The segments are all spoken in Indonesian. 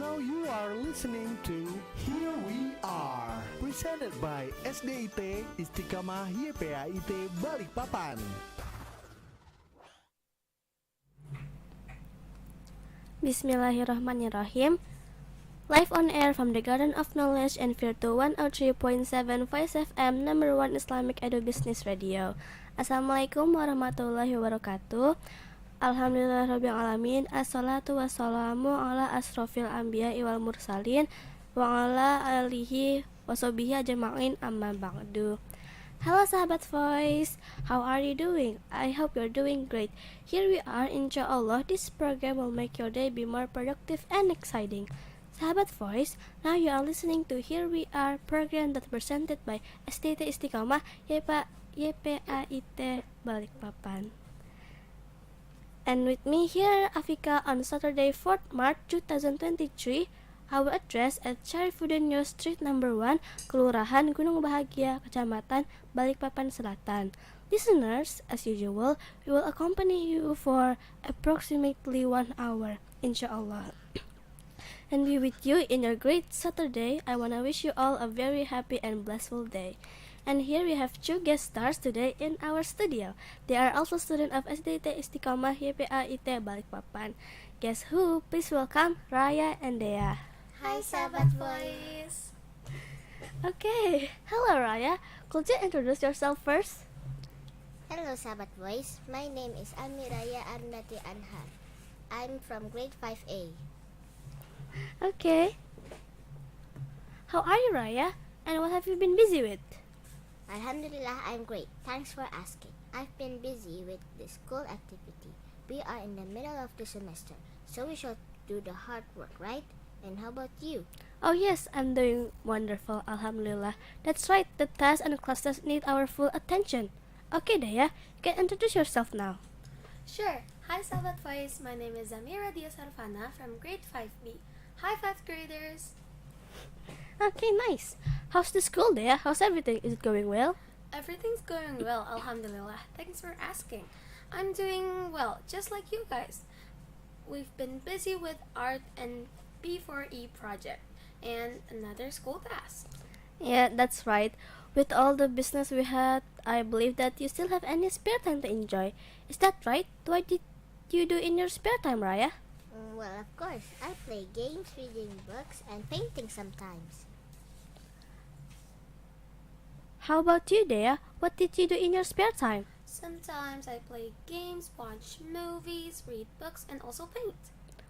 Now you are listening to Here We Are, presented by SDIT Istiqamah YPAITB Balikpapan. Bismillahirrahmanirrahim. Live on air from the Garden of Knowledge and Virtu 103.7 Voice FM number 1 Islamic Edu-Business Radio. Assalamualaikum warahmatullahi wabarakatuh. Alhamdulillahirabbil alamin. Assalatu wassalamu ala asrofil anbiya wal mursalin wa ala alihi washabihi ajma'in amma ba'du. Hello sahabat voice, how are you doing? I hope you're doing great. Here we are, insyaAllah this program will make your day be more productive and exciting. Sahabat voice, now you are listening to Here We Are, program that presented by SDIT Istiqamah YPAITB Balikpapan. And with me here, Afika, on Saturday 4th March 2023, our address at Syarifuddin News Street number 1, Kelurahan Gunung Bahagia, Kecamatan Balikpapan Selatan. Listeners, as usual, we will accompany you for approximately 1 hour, insyaAllah, and be with you in your great Saturday. I wanna wish you all a very happy and blissful day. And here we have 2 guest stars today in our studio. They are also students of SDIT Istiqamah YPAITB Balikpapan. Guess who? Please welcome Raya and Dhea. Hi sahabat voice. Okay, hello Raya. Could you introduce yourself first? Hello sahabat voice. My name is Raya Arnati Anhar. I'm from grade 5A. Okay. How are you, Raya? And what have you been busy with? Alhamdulillah, I'm great. Thanks for asking. I've been busy with the school activity. We are in the middle of the semester, so we should do the hard work, right? And how about you? Oh yes, I'm doing wonderful, Alhamdulillah. That's right, the tests and classes need our full attention. Okay, Dhea, you can introduce yourself now. Sure. Hi Sahabat Voice, my name is Zamira Diasarfana from grade 5B. Hi 5th graders. Okay, nice. How's the school, Dhea? How's everything? Is it going well? Everything's going well, Alhamdulillah. Thanks for asking. I'm doing well, just like you guys. We've been busy with art and B4E project and another school task. Yeah, that's right. With all the business we had, I believe that you still have any spare time to enjoy. Is that right? What did you do in your spare time, Raya? Well, of course. I play games, reading books, and painting sometimes. How about you, Dhea? What did you do in your spare time? Sometimes I play games, watch movies, read books, and also paint.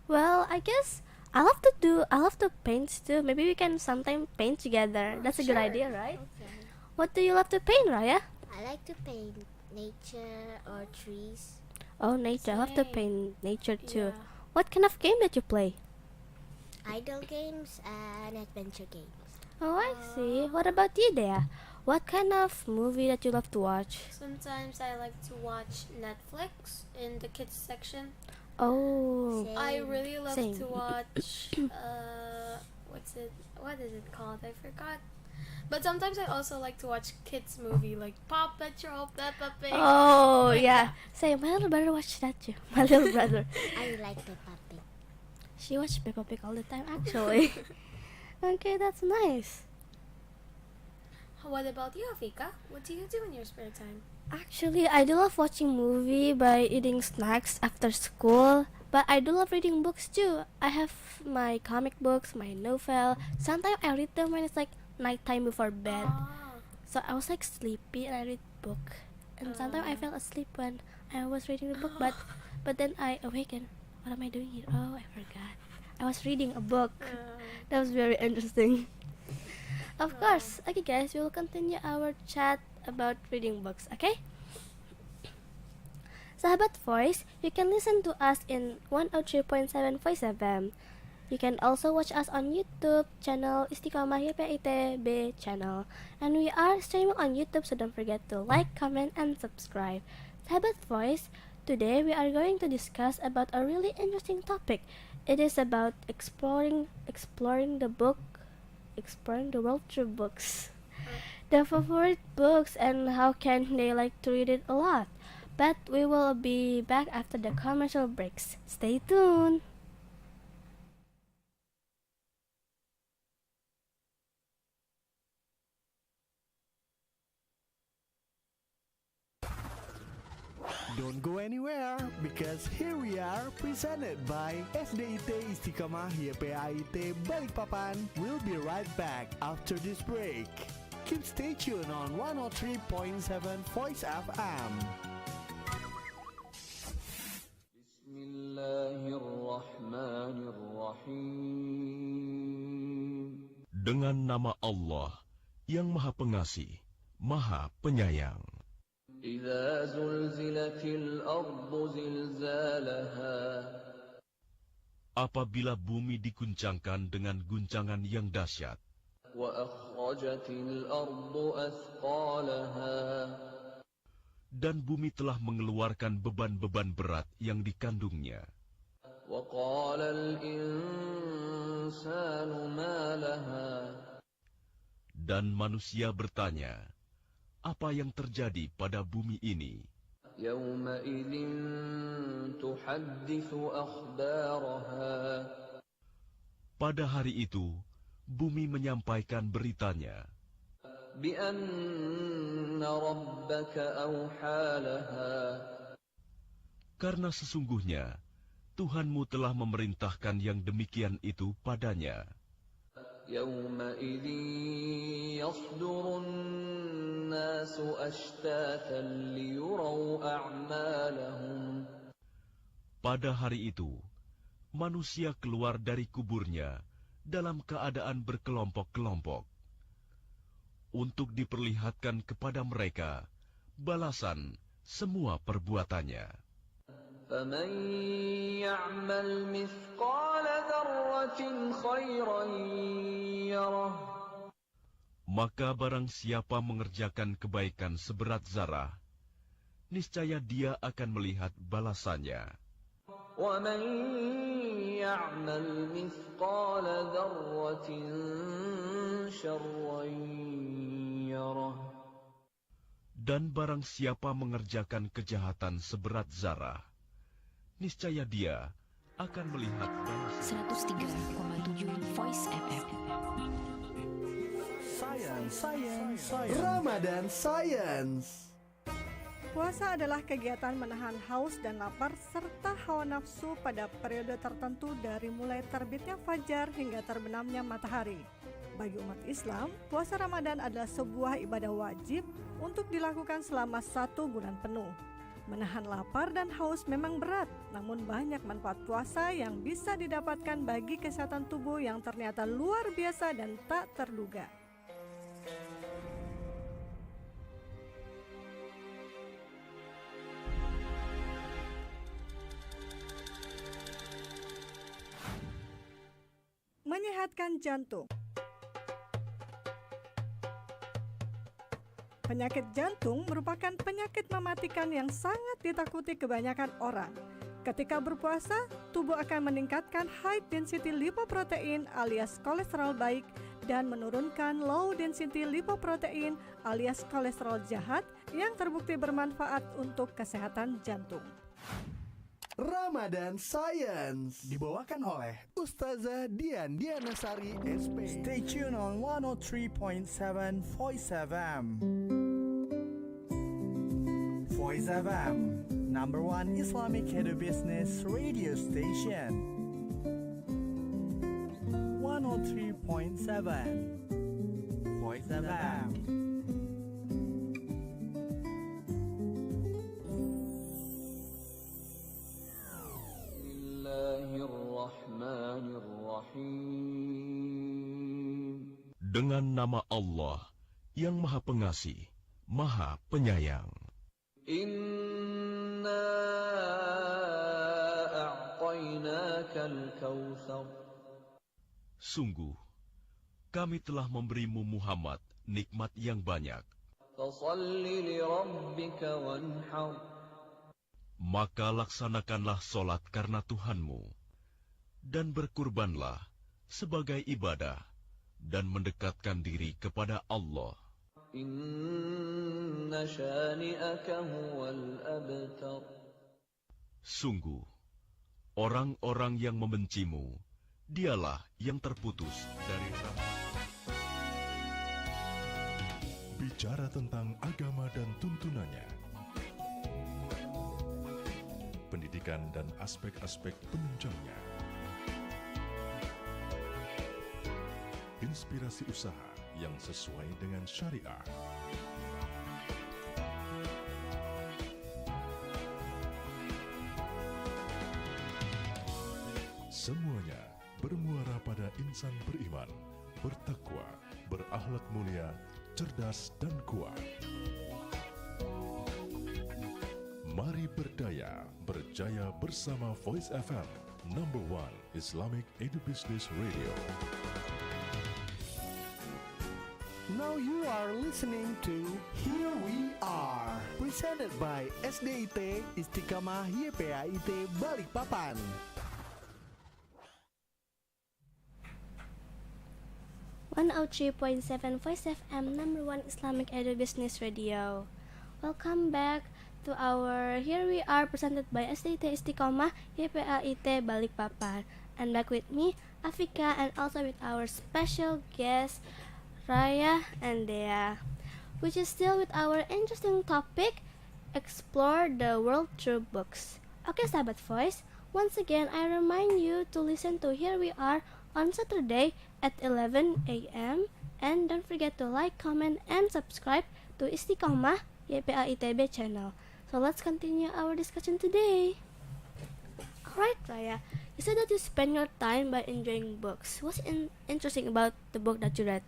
Well, I guess I love to paint too. Maybe we can sometime paint together. That's a good Sure. idea, right? Okay. What do you love to paint, Raya? I like to paint nature or trees. Oh, nature. I love to Same. paint nature too. Yeah. What kind of game did you play? Idle games and adventure games. Oh, I see. What about you, Dhea? What kind of movie that you love to watch? Sometimes I like to watch Netflix in the kids section. Oh, Same. I really love Same. to watch what is it called? I forgot. But sometimes I also like to watch kids movie like Paw Patrol, Peppa Pig. oh like yeah. that. Say, my little brother watched that too. My little brother. I like Peppa Pig. She watched Peppa Pig all the time, actually. Okay, that's nice. What about you, Afika? What do you do in your spare time? Actually, I do love watching movie by eating snacks after school. But I do love reading books too. I have my comic books, my novel. Sometimes I read them when it's like nighttime before bed. Ah, So I was like sleepy and I read book. And sometimes I fell asleep when I was reading the book. But then I awaken. What am I doing here? Oh, I forgot. I was reading a book. That was very interesting. Of course. Okay guys, we will continue our chat about reading books, okay? Sahabat Voice, you can listen to us in 103.7 Voice FM. You can also watch us on YouTube channel Istiqamah YPAITB channel. And we are streaming on YouTube, so don't forget to like, comment, and subscribe. Sahabat Voice, today we are going to discuss about a really interesting topic. It is about exploring the world through books. The favorite books and how can they like to read it a lot. But we will be back after the commercial breaks. Stay tuned. Don't go anywhere because here we are presented by SDIT Istiqamah YPAITB Balikpapan. We'll be right back after this break. Keep stay tuned on 103.7 Voice FM. Bismillahirrahmanirrahim. Dengan nama Allah yang Maha Pengasih, Maha Penyayang. Idza zulzilatil ardu zilzalaha. Apabila bumi diguncangkan dengan guncangan yang dahsyat, Wa akhrajatil ardu athqalaha. dan bumi telah mengeluarkan beban-beban berat yang dikandungnya. Wa qala al insanu ma laha. Dan manusia bertanya, apa yang terjadi pada bumi ini? Yawma idzin tuhadditsu akhbaraha. Pada hari itu, bumi menyampaikan beritanya. Bi anna rabbaka awha laha. Karena sesungguhnya, Tuhanmu telah memerintahkan yang demikian itu padanya. Yawma idzin yasdurun nasu ashtatan liyuraw a'malahum. Pada hari itu, manusia keluar dari kuburnya dalam keadaan berkelompok-kelompok untuk diperlihatkan kepada mereka balasan semua perbuatannya. Faman ya'mal mithqala dzarratin khairan yarah. Maka barang siapa mengerjakan kebaikan seberat zarah, niscaya dia akan melihat balasannya. Wa man ya'mal mithqala dzarratin syarran yarah. Dan barang siapa mengerjakan kejahatan seberat zarah, niscaya dia akan melihat balasan. 103,7 Voice FM. Science. Ramadan Science. Puasa adalah kegiatan menahan haus dan lapar serta hawa nafsu pada periode tertentu dari mulai terbitnya fajar hingga terbenamnya matahari. Bagi umat Islam, puasa Ramadan adalah sebuah ibadah wajib untuk dilakukan selama 1 bulan penuh. Menahan lapar dan haus memang berat, namun banyak manfaat puasa yang bisa didapatkan bagi kesehatan tubuh yang ternyata luar biasa dan tak terduga. Menyehatkan jantung. Penyakit jantung merupakan penyakit mematikan yang sangat ditakuti kebanyakan orang. Ketika berpuasa, tubuh akan meningkatkan high density lipoprotein alias kolesterol baik dan menurunkan low density lipoprotein alias kolesterol jahat yang terbukti bermanfaat untuk kesehatan jantung. Ramadan Science dibawakan oleh Ustazah Dhea Nasari SP. Stay tuned on 103.7 Voice FM. Voice FM, #1 Islamic Edu-Business radio station. 103.7 Voice FM. Dengan nama Allah yang Maha Pengasih, Maha Penyayang. Inna a'tainakal kautsar. Sungguh, kami telah memberimu Muhammad nikmat yang banyak. Fashalli li rabbika wanhar. Maka laksanakanlah solat karena Tuhanmu, dan berkurbanlah sebagai ibadah dan mendekatkan diri kepada Allah. Inna syani'aka huwal abtar. Sungguh, orang-orang yang membencimu, dialah yang terputus dari rahmat. Bicara tentang agama dan tuntunannya. pendidikan dan aspek-aspek penunjangnya. Inspirasi usaha yang sesuai dengan syariah. Semuanya bermuara pada insan beriman, bertakwa, berakhlak mulia, cerdas dan kuat. Mari berdaya, berjaya bersama Voice FM, #1 Islamic Edu-Business Radio. Now you are listening to Here We Are, presented by SDIT Istiqamah YPAITB Balikpapan. One 103.7 Voice FM, #1 Islamic Edu-Business Radio. Welcome back to our Here We Are, presented by SDIT Istiqamah YPAITB Balikpapan. And back with me, Afika, and also with our special guests, Raya and Dhea, which is still with our interesting topic, explore the world through books. Okay, Sahabat Voice, once again I remind you to listen to Here We Are on Saturday at 11 a.m. And don't forget to like, comment, and subscribe to Istiqamah YPAITB channel. So let's continue our discussion today. Alright, Raya, you said that you spend your time by enjoying books. What's interesting about the book that you read?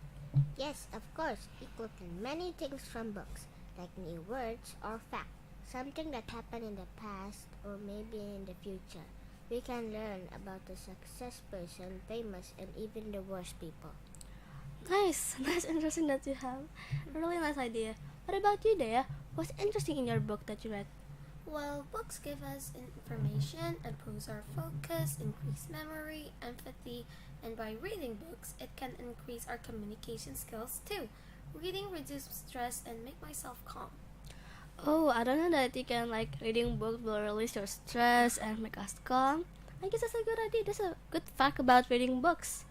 Yes, of course. We could learn many things from books, like new words or facts, something that happened in the past or maybe in the future. We can learn about the success person, famous, and even the worst people. Nice, interesting that you have. A really nice idea. What about you, Dhea? What's interesting in your book that you read? Well, books give us information, improves our focus, increase memory, empathy, and by reading books, it can increase our communication skills too. Reading reduces stress and make myself calm. Oh, I don't know that you can reading books will release your stress and make us calm. I guess that's a good idea. That's a good fact about reading books.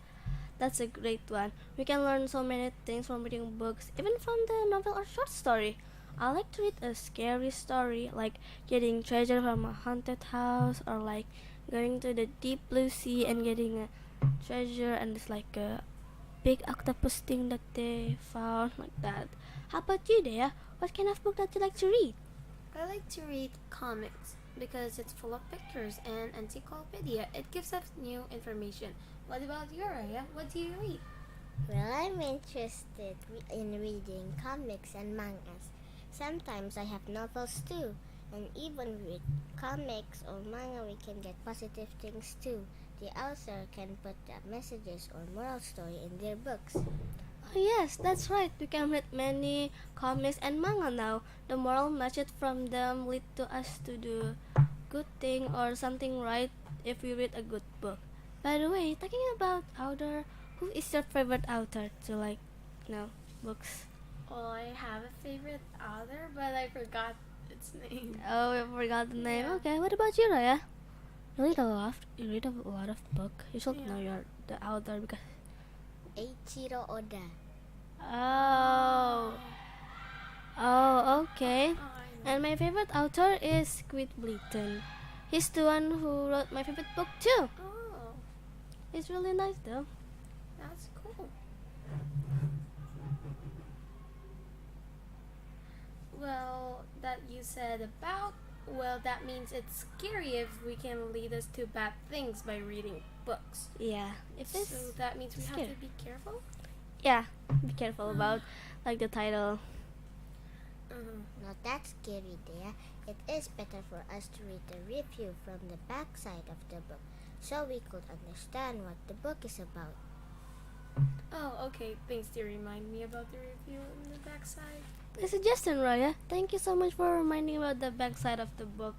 That's a great one. We can learn so many things from reading books, even from the novel or short story. I like to read a scary story, like getting treasure from a haunted house, or like going to the deep blue sea and getting a treasure, and it's like a big octopus thing that they found, like that. How about you, Dhea? What kind of book that you like to read? I like to read comics because it's full of pictures and encyclopedia. It gives us new information. What about you, Raya? What do you read? Well, I'm interested in reading comics and mangas. Sometimes I have novels too. And even with comics or manga, we can get positive things too. The author can put messages or moral story in their books. Oh yes, that's right. We can read many comics and manga now. The moral message from them lead to us to do good thing or something right if we read a good book. By the way, talking about author, who is your favorite author to books? Well, I have a favorite author, but I forgot its name. Oh, I forgot the name. Yeah. Okay, what about you, Raya? You read a lot. You read a lot of book. You should know Yeah. the author because. Eiichiro Oda. Oh. Oh, okay. Oh, I know. And my favorite author is Squid Blyton. He's the one who wrote my favorite book too. Oh, It's really nice though. that's cool. Well, that you said about, well, that means it's scary if we can lead us to bad things by reading books. Yeah. If it's So that means we have scary. to be careful? Yeah, be careful about the title. Not that scary, Dhea. It is better for us to read the review from the back side of the book, so we could understand what the book is about. Oh, okay. Thanks to remind me about the review on the backside. Good suggestion, Raya. Thank you so much for reminding about the back side of the book.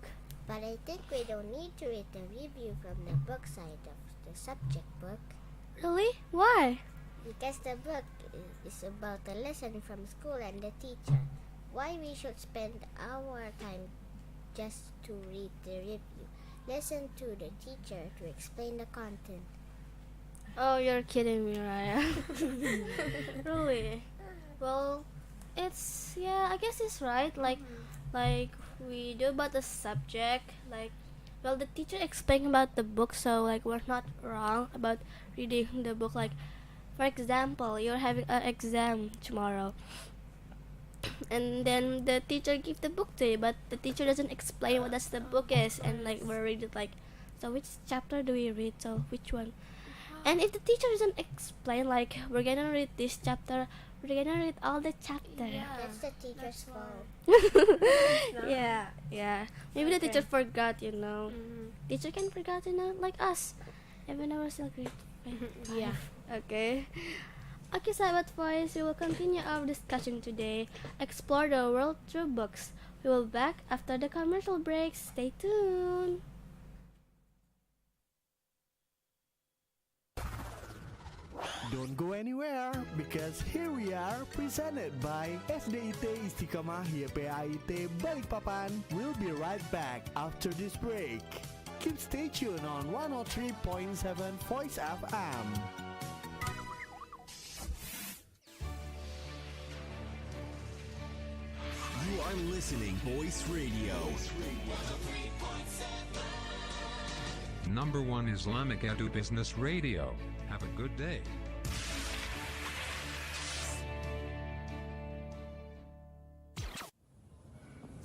But I think we don't need to read the review from the book side of the subject book, Really? Why? because the book is about the lesson from school and the teacher. Why we should spend our time just to read the review? Listen to the teacher to explain the content. Oh, you're kidding me, Raya. Really? Well, I guess it's right. Like we do about the subject. Like Well, the teacher explained about the book, so like we're not wrong about reading the book. Like, for example, you're having an exam tomorrow, and then the teacher give the book to you, but the teacher doesn't explain what does the book is, and like we read it like, so which chapter do we read? So which one? And if the teacher doesn't explain, like we're gonna read this chapter, we're gonna read all the chapter. That's the teacher's fault. Yeah. Maybe the teacher forgot, Teacher can forget, like us. Even though we're still grade 5. Yeah. Okay. Okay, Sahabat Voice, we will continue our discussion today. Explore the world through books. We will be back after the commercial break. Stay tuned. Don't go anywhere because here we are presented by SDIT Istiqamah YPAITB Balikpapan. We'll be right back after this break. Keep stay tuned on 103.7 Voice FM. You are listening Voice Radio. Number 1 Islamic Edu-Business Radio. Have a good day.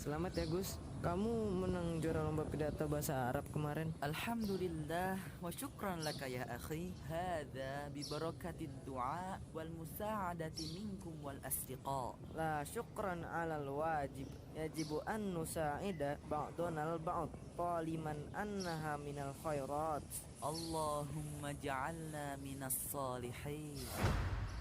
Selamat ya Gus, kamu menang juara lomba pidato bahasa Arab kemarin. Alhamdulillah wa syukran laka ya akhi. Hadza bi barakatid du'a wal musa'adati minkum wal asdiqa. La syukran 'alal wajib. Yajibu an nusa'ida ba'dana al-ba'd taliman annaha minal khairat. Allahumma ja'alna minas salihin.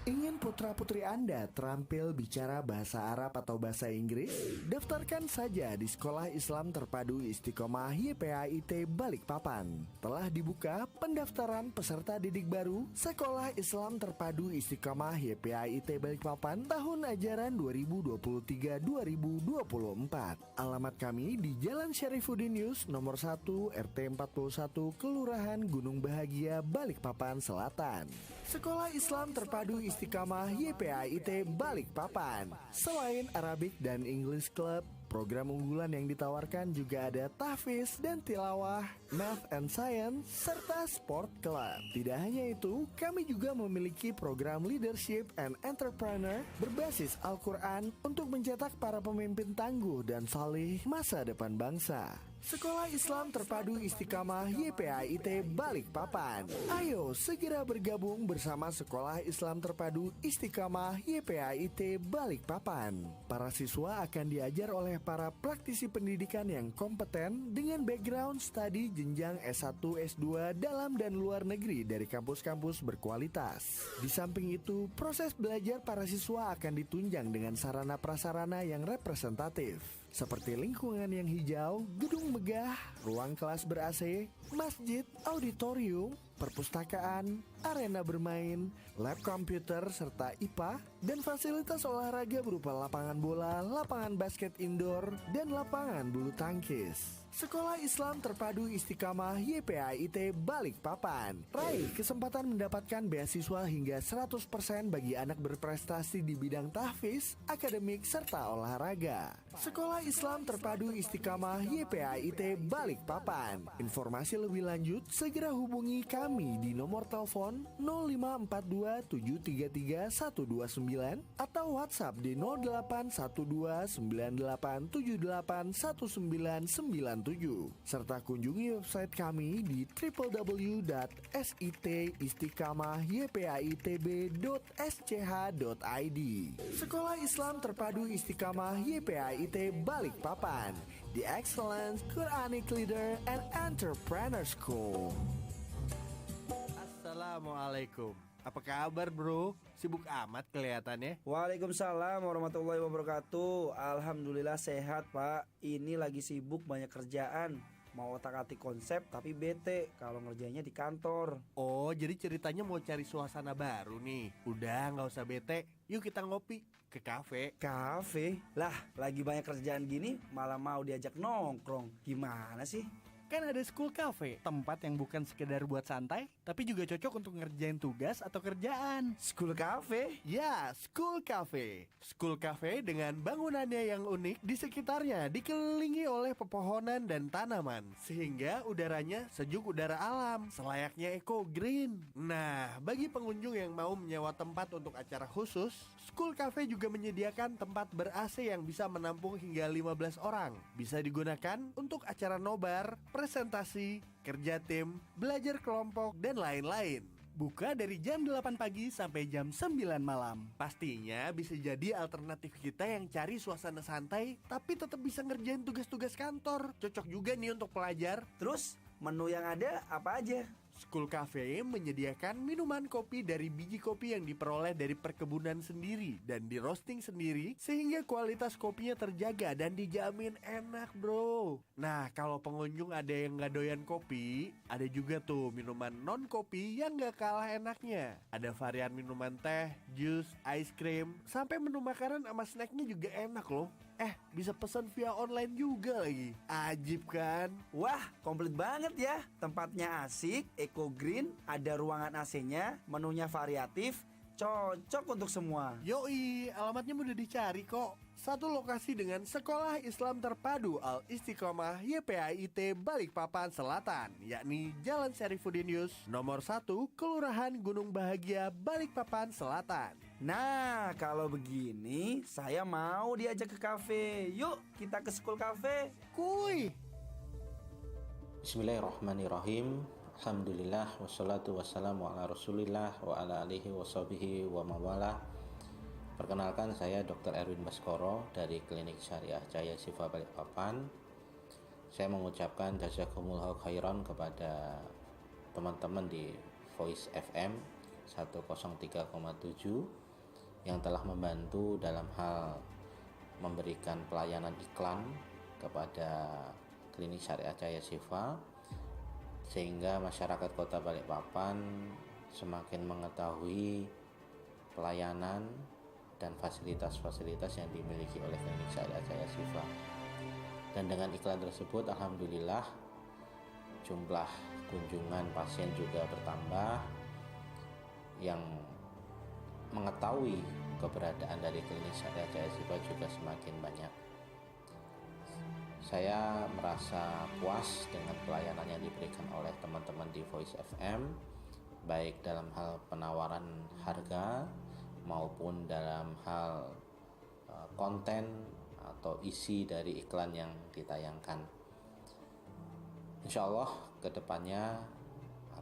Ingin putra-putri Anda terampil bicara bahasa Arab atau bahasa Inggris? Daftarkan saja di Sekolah Islam Terpadu Istiqamah YPAITB Balikpapan. Telah dibuka pendaftaran peserta didik baru Sekolah Islam Terpadu Istiqamah YPAITB Balikpapan tahun ajaran 2023-2024. Alamat kami di Jalan Syarifuddin Yus nomor 1 RT 41 Kelurahan Gunung Bahagia Balikpapan Selatan. Sekolah Islam Terpadu Istiqamah YPAITB Balikpapan. Selain Arabic dan English Club, program unggulan yang ditawarkan juga ada tahfiz dan tilawah, math and science, serta sport club. Tidak hanya itu, kami juga memiliki program leadership and entrepreneur berbasis Al-Quran untuk mencetak para pemimpin tangguh dan salih masa depan bangsa. Sekolah Islam Terpadu Istiqamah YPAITB Balikpapan. Ayo segera bergabung bersama Sekolah Islam Terpadu Istiqamah YPAITB Balikpapan. Para siswa akan diajar oleh para praktisi pendidikan yang kompeten dengan background studi jenjang S1, S2 dalam dan luar negeri dari kampus-kampus berkualitas. Di samping itu, proses belajar para siswa akan ditunjang dengan sarana prasarana yang representatif, seperti lingkungan yang hijau, gedung megah, ruang kelas ber-AC, masjid, auditorium, perpustakaan, arena bermain, lab komputer, serta IPA, dan fasilitas olahraga berupa lapangan bola, lapangan basket indoor, dan lapangan bulu tangkis. Sekolah Islam Terpadu Istiqamah YPAITB Balikpapan. Raih kesempatan mendapatkan beasiswa hingga 100% bagi anak berprestasi di bidang tahfiz, akademik, serta olahraga. Sekolah Islam Terpadu Istiqamah YPAITB Balikpapan. Informasi lebih lanjut segera hubungi kami di nomor telepon 0542733129 atau WhatsApp di 081298781997 serta kunjungi website kami di www.sitistiqamahypaitb.sch.id. Sekolah Islam Terpadu Istiqamah YPAITB Balikpapan, the excellence Quranic leader and entrepreneur school. Assalamualaikum. Apa kabar bro? Sibuk amat kelihatannya. Waalaikumsalam warahmatullahi wabarakatuh. Alhamdulillah sehat pak. Ini lagi sibuk banyak kerjaan. Mau otak-atik konsep tapi bete kalau ngerjainnya di kantor. Oh jadi ceritanya mau cari suasana baru nih. Udah gak usah bete, yuk kita ngopi ke kafe. Kafe? Lah lagi banyak kerjaan gini malah mau diajak nongkrong. Gimana sih? Kan ada school cafe, tempat yang bukan sekedar buat santai, tapi juga cocok untuk ngerjain tugas atau kerjaan. School cafe? Ya, school cafe. School cafe dengan bangunannya yang unik di sekitarnya dikelilingi oleh pepohonan dan tanaman, sehingga udaranya sejuk udara alam, selayaknya eco green. Nah, bagi pengunjung yang mau menyewa tempat untuk acara khusus, school cafe juga menyediakan tempat ber-AC yang bisa menampung hingga 15 orang. Bisa digunakan untuk acara nobar, presentasi, kerja tim, belajar kelompok, dan lain-lain. Buka dari jam 8 pagi sampai jam 9 malam. Pastinya bisa jadi alternatif kita yang cari suasana santai tapi tetap bisa ngerjain tugas-tugas kantor. Cocok juga nih untuk pelajar. Terus menu yang ada apa aja? School Cafe menyediakan minuman kopi dari biji kopi yang diperoleh dari perkebunan sendiri dan di roasting sendiri, sehingga kualitas kopinya terjaga dan dijamin enak, bro. Nah, kalau pengunjung ada yang nggak doyan kopi, ada juga tuh minuman non kopi yang nggak kalah enaknya. Ada varian minuman teh, jus, ice cream, sampai menu makanan sama snacknya juga enak loh. Bisa pesan via online juga lagi. Ajib kan? Wah, komplit banget ya. Tempatnya asik, eco green, ada ruangan AC-nya, menunya variatif, cocok untuk semua. Yoi, alamatnya mudah dicari kok. Satu lokasi dengan Sekolah Islam Terpadu Al-Istiqamah YPAIT Balikpapan Selatan, yakni Jalan Syarifuddin Yus, nomor 1, Kelurahan Gunung Bahagia, Balikpapan Selatan. Nah, kalau begini, saya mau diajak ke kafe. Yuk, kita ke school cafe. Kuy. Bismillahirrahmanirrahim. Alhamdulillah, wassalatu wassalamu ala rasulillah wa ala alihi wa sahbihi wa mawalah. Perkenalkan, saya Dr. Erwin Baskoro dari Klinik Syariah Jaya Sifa Balikpapan. Saya mengucapkan jazakumullahu khairan kepada teman-teman di Voice FM 103,7 yang telah membantu dalam hal memberikan pelayanan iklan kepada Klinik Syariah Jaya Sifa, sehingga masyarakat Kota Balikpapan semakin mengetahui pelayanan dan fasilitas-fasilitas yang dimiliki oleh Klinik Syariah Jaya Sifa. Dan dengan iklan tersebut, alhamdulillah jumlah kunjungan pasien juga bertambah, yang mengetahui keberadaan dari Klinik Syariah Jaya Sifa juga semakin banyak. Saya merasa puas dengan pelayanan yang diberikan oleh teman-teman di Voice FM, baik dalam hal penawaran harga maupun dalam hal konten atau isi dari iklan yang ditayangkan. Insya Allah kedepannya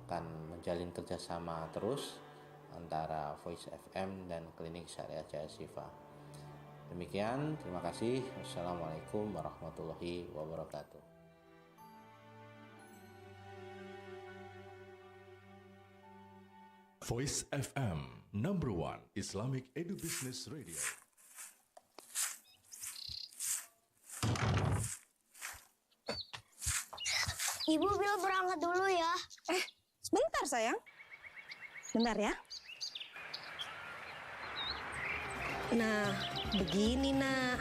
akan menjalin kerjasama terus antara Voice FM dan Klinik Syariah Jaya Sifa. Demikian, terima kasih. Wassalamualaikum warahmatullahi wabarakatuh. Voice FM, number 1 Islamic Edu-Business Radio. Ibu Bil berangkat dulu ya. Sebentar sayang. Bentar ya. Nah, begini nak.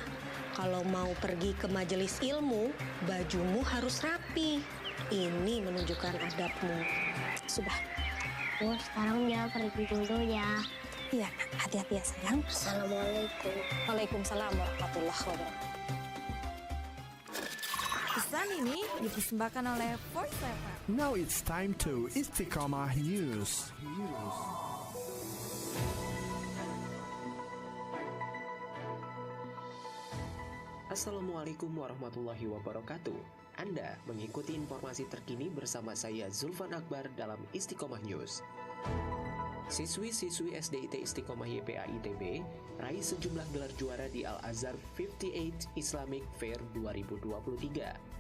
Kalau mau pergi ke majelis ilmu, bajumu harus rapi. Ini menunjukkan adabmu. Sudah. Oh, sekarang dia pergi dulu ya. Iya, hati-hati ya sayang. Assalamualaikum. Waalaikumsalam warahmatullahi wabarakatuh. Pesan ini dipersembahkan oleh Voice FM. Now it's time to Istiqamah News. Assalamualaikum warahmatullahi wabarakatuh. Anda mengikuti informasi terkini bersama saya Zulfan Akbar dalam Istiqamah News. Siswi-siswi SDIT Istiqamah YPAITB raih sejumlah gelar juara di Al-Azhar 58 Islamic Fair 2023.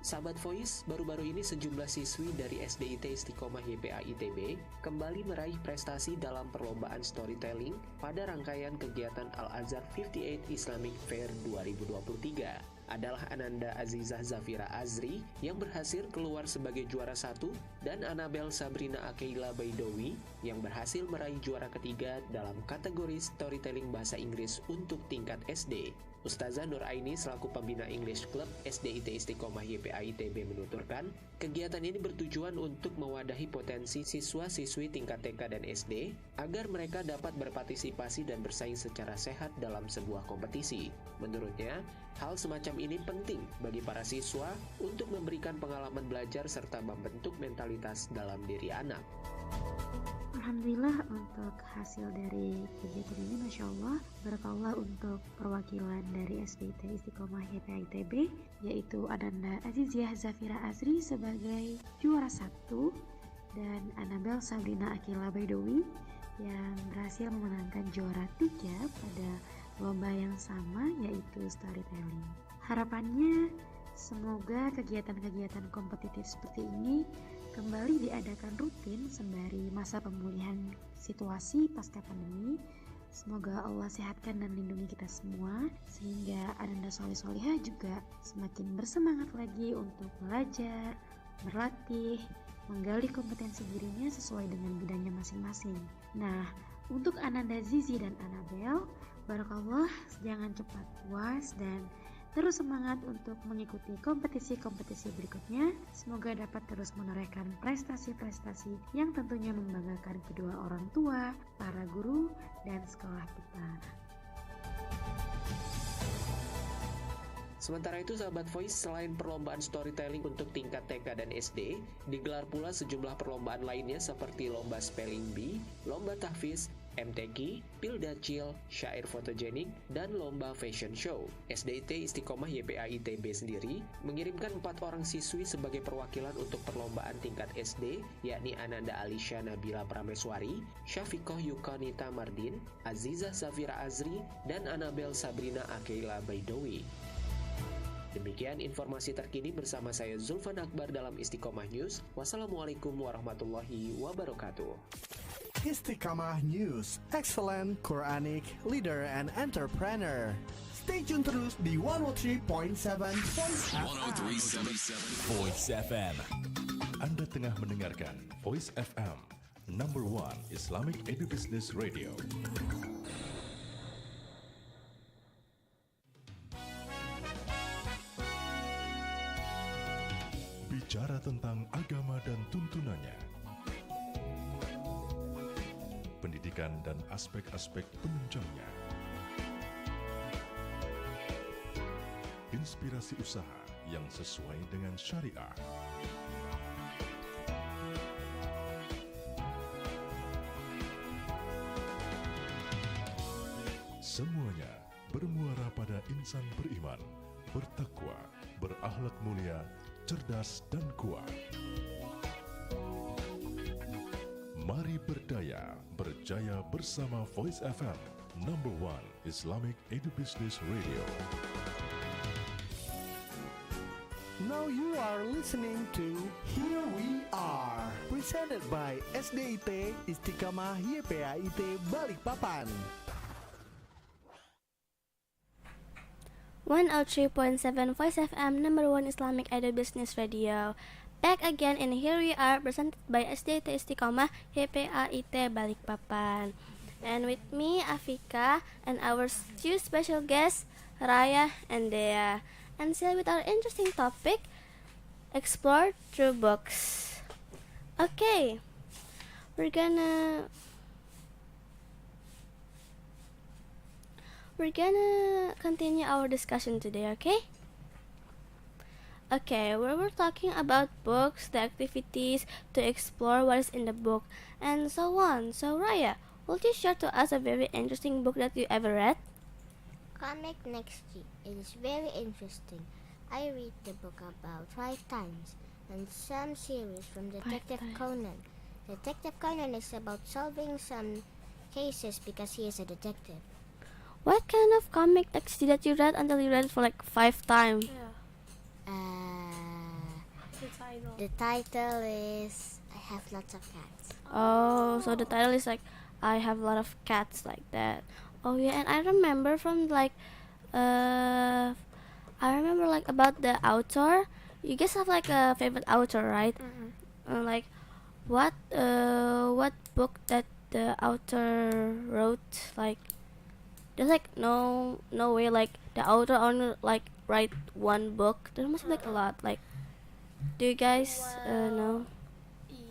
Sahabat Voice, baru-baru ini sejumlah siswi dari SDIT Istiqamah YPAITB kembali meraih prestasi dalam perlombaan storytelling pada rangkaian kegiatan Al-Azhar 58 Islamic Fair 2023. Adalah Ananda Azizah Zafira Azri yang berhasil keluar sebagai juara 1 dan Anabel Sabrina Akeila Baidowi yang berhasil meraih juara ketiga dalam kategori storytelling bahasa Inggris untuk tingkat SD. Ustazah Nur Aini selaku pembina English Club SDIT Istiqamah YPAITB menuturkan, kegiatan ini bertujuan untuk mewadahi potensi siswa-siswi tingkat TK dan SD agar mereka dapat berpartisipasi dan bersaing secara sehat dalam sebuah kompetisi. Menurutnya, hal semacam ini penting bagi para siswa untuk memberikan pengalaman belajar serta membentuk mentalitas dalam diri anak. Alhamdulillah untuk hasil dari kegiatan ini, Masya Allah, barakallah untuk perwakilan dari SDIT Istiqamah YPAITB, yaitu Ananda Aziziyah Zafira Azri sebagai juara 1 dan Anabel Sabrina Akila Baidowi yang berhasil memenangkan juara 3 pada lomba yang sama, yaitu storytelling. Harapannya semoga kegiatan-kegiatan kompetitif seperti ini kembali diadakan rutin sembari masa pemulihan situasi pasca pandemi. Semoga Allah sehatkan dan lindungi kita semua, sehingga Ananda Soleh-Solihah juga semakin bersemangat lagi untuk belajar, berlatih, menggali kompetensi dirinya sesuai dengan bidangnya masing-masing. Nah, untuk Ananda Zizi dan Anabel, barakallah, jangan cepat puas dan terus semangat untuk mengikuti kompetisi-kompetisi berikutnya. Semoga dapat terus menorehkan prestasi-prestasi yang tentunya membanggakan kedua orang tua, para guru, dan sekolah kita. Sementara itu, sahabat Voice, selain perlombaan storytelling untuk tingkat TK dan SD, digelar pula sejumlah perlombaan lainnya seperti lomba spelling bee, lomba tahfiz, MTQ, Pildacil, syair fotogenik, dan lomba fashion show. SDIT Istiqamah YPAITB sendiri mengirimkan 4 orang siswi sebagai perwakilan untuk perlombaan tingkat SD, yakni Ananda Alisha Nabila Prameswari, Syafikoh Yukanita Mardin, Azizah Safira Azri, dan Anabel Sabrina Akila Baidowi. Demikian informasi terkini bersama saya Zulfan Akbar dalam Istiqamah News. Wassalamualaikum warahmatullahi wabarakatuh. Istiqamah News, excellent Quranic leader and entrepreneur. Stay tune terus di 103.7 Voice FM. Anda tengah mendengarkan Voice FM, number 1 Islamic Edu-Business Radio. Bicara tentang agama dan tuntunannya, pendidikan dan aspek-aspek penunjangnya, inspirasi usaha yang sesuai dengan syariah, semuanya bermuara pada insan beriman, bertakwa, berakhlak mulia, cerdas dan kuat. Mari berdaya, berjaya bersama Voice FM, number 1 Islamic Edu-Business Radio. Now you are listening to Here We Are, presented by SDIT Istiqamah YPAIT Balikpapan. 103.7 Voice FM, number 1 Islamic Edu-Business Radio. Back again and here we are, presented by SDIT Istiqamah YPAIT Balikpapan. And with me, Afika, and our two special guests, Raya and Dhea. And still with our interesting topic, explore through books. Okay, we're gonna continue our discussion today, okay? Okay, we were talking about books, the activities to explore what is in the book, and so on. So Raya, would you share to us a very interesting book that you ever read? Comic Next G. It is very interesting. I read the book about 5 times, and some series from Detective Conan. Detective Conan is about solving some cases because he is a detective. What kind of comic text that you read until you read it for like 5 times? The title is I Have Lots of Cats. Oh, so the title is like I have a lot of cats, like that. Oh yeah, and I remember from like about the author. You guys have like a favorite author, right? Like what book that the author wrote, like there's like no way like the author only like write one book. There must be like a lot. Like, do you guys know?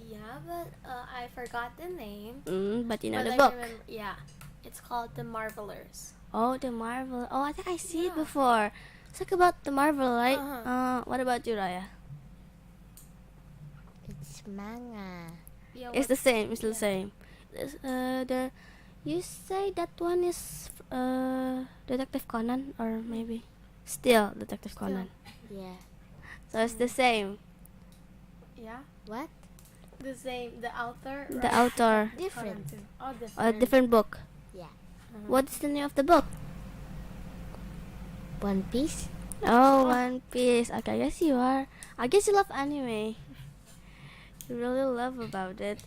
Yeah, but I forgot the name. But you know But the I book. remember, yeah, it's called The Marvelers. Oh, the Marvel. Oh, I think I see it before. It's like about the Marvel, right? What about you, Raya? It's manga. Yeah, It's the same. It's the same. The you say that one is Detective Conan, or maybe still Detective Conan. Yeah. So it's the same. Yeah. What? The same. The author. The author. Different. Oh, A different. different book. Yeah. What is the name of the book? One Piece. Oh, One Piece. Okay, I guess you are. I guess you love anime. You really love about it.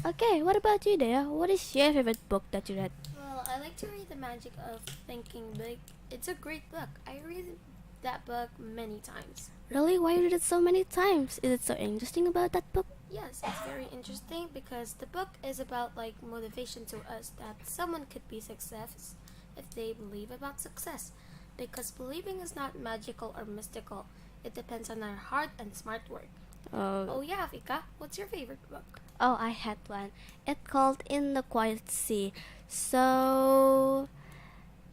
Okay, what about you, Dhea? What is your favorite book that you read? Well, I like to read The Magic of Thinking Big. It's a great book. I read that book many times. Really? Why you read it so many times? Is it so interesting about that book? Yes, it's very interesting because the book is about like motivation to us that someone could be success if they believe about success. Because believing is not magical or mystical. It depends on our heart and smart work. Oh yeah, Afika, what's your favorite book? Oh, I had one. It's called In the Quiet Sea. So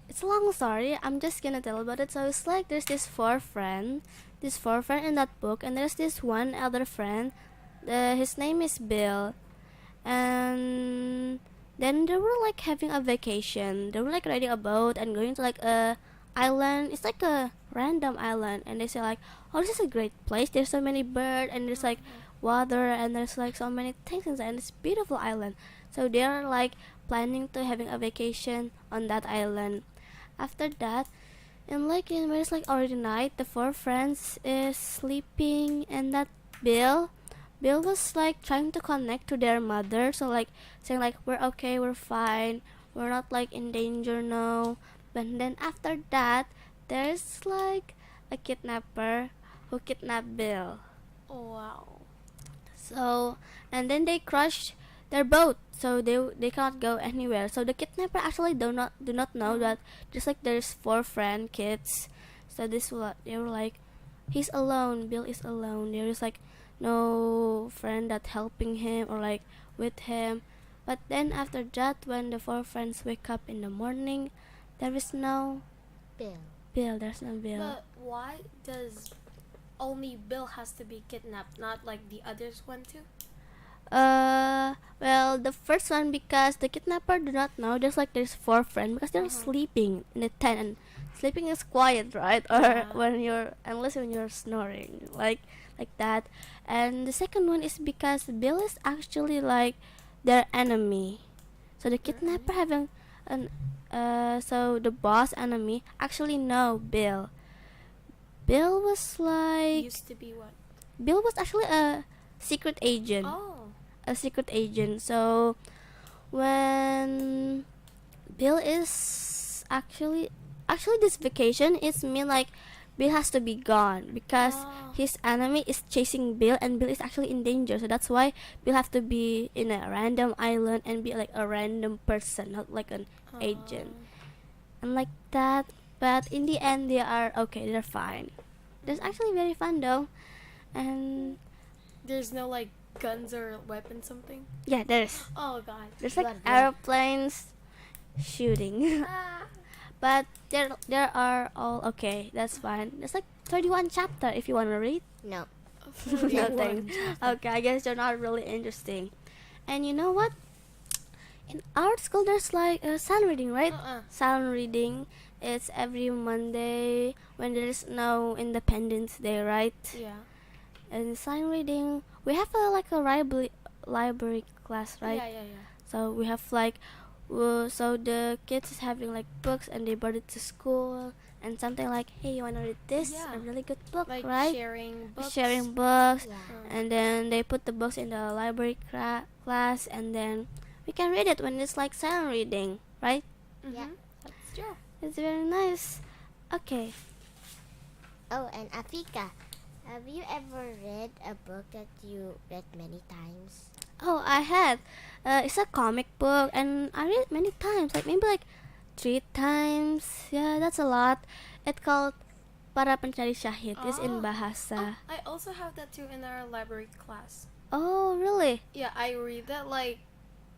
it's a long story. I'm just gonna tell about it. So it's like there's these four friends in that book, and there's this one other friend. His name is Bill, and then they were like having a vacation. They were like riding a boat and going to like a island. It's like a random island, and they say like, oh, this is a great place. There's so many birds, and there's like water, and there's like so many things inside, and it's a beautiful island. So they're like planning to having a vacation on that island. After that, and like when it's like already night, the four friends is sleeping, and that Bill was like trying to connect to their mother, so like saying like, we're okay, we're fine, we're not like in danger now. But then after that, there's like a kidnapper who kidnapped Bill. Oh wow. So and then they crushed their boat, so they cannot go anywhere. So the kidnapper actually do not know that just like there's four kids. So they were like, he's alone, Bill is alone. There's like no friend that helping him or like with him. But then after that, when the four friends wake up in the morning, there is no Bill. There's no Bill. But why does only Bill has to be kidnapped, not like the others one too? Well, the first one, because the kidnapper do not know. There's four friends because they're sleeping in the tent, and sleeping is quiet, right? Or unless when you're snoring, like that. And the second one is because Bill is actually like their enemy. So the kidnapper having so the boss enemy actually know Bill. Bill was like Used to be what? Bill was actually a secret agent. A secret agent. So when Bill is actually this vacation is mean like Bill has to be gone because his enemy is chasing Bill, and Bill is actually in danger. So that's why Bill have to be in a random island and be like a random person, not like an agent. And like that. But in the end, they are okay. They're fine. It's actually very fun though, and there's no like guns or weapons something. Yeah, there's. Oh god. There's like airplanes shooting. But there are all okay. That's fine. There's like 31 chapter if you want to read. No. No thanks. Okay, I guess they're not really interesting. And you know what? In our school, there's like a silent reading, right? Silent reading. It's every Monday when there's no Independence Day, right? Yeah. And silent reading, we have like a library class, right? Yeah. So we have like, so the kids is having like books, and they brought it to school, and something like, hey, you wanna read this? Yeah. A really good book, like right? Sharing books. And then they put the books in the library class, and then we can read it when it's like silent reading, right? Yeah. That's true. It's very nice. Okay. Oh, and Afika, have you ever read a book that you read many times? Oh, I had. It's a comic book, and I read it many times, like maybe like 3 times. Yeah, that's a lot. It's called Para Pencari Syahid. It's in Bahasa. I also have that too in our library class. Oh, really? Yeah, I read that like.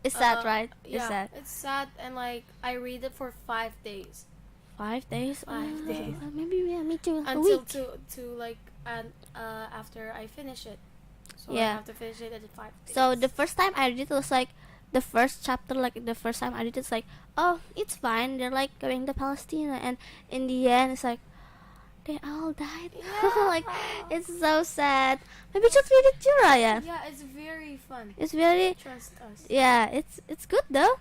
It's sad, right? Yeah, It's sad. it's sad, and like I read it for 5 days. 5 days? 5 days. Maybe, yeah, me too. A Until week. to like after I finish it. So Yeah. I have to finish it at 5 days. So the first time I read it was like the first chapter, like the first time I read it's like, oh, it's fine. They're like going to Palestine, and in the end, it's like they all died. Like it's so sad. Maybe just read it too, Raya. Yeah, it's very fun. It's very Trust us. Yeah, it's good though.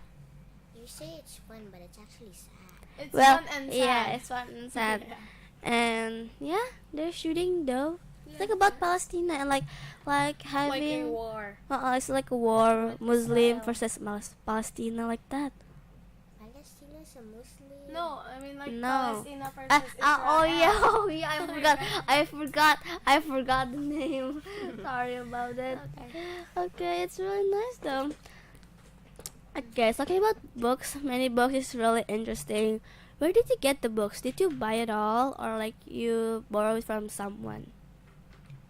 You say it's fun, but it's actually sad. It's Well, fun and sad. yeah, it's fun and sad. Yeah. And yeah, they're shooting though. It's Yeah, like about Palestine and like having like a war. It's like a war, Muslim Israel. versus Palestina, like that. Palestina's a Muslim. No, I mean like No. Palestina versus Israel. Oh yeah, I forgot the name. Sorry about it. Okay, it's really nice though. Okay, talking about books, many books is really interesting. Where did you get the books? Did you buy it all, or like you borrow it from someone?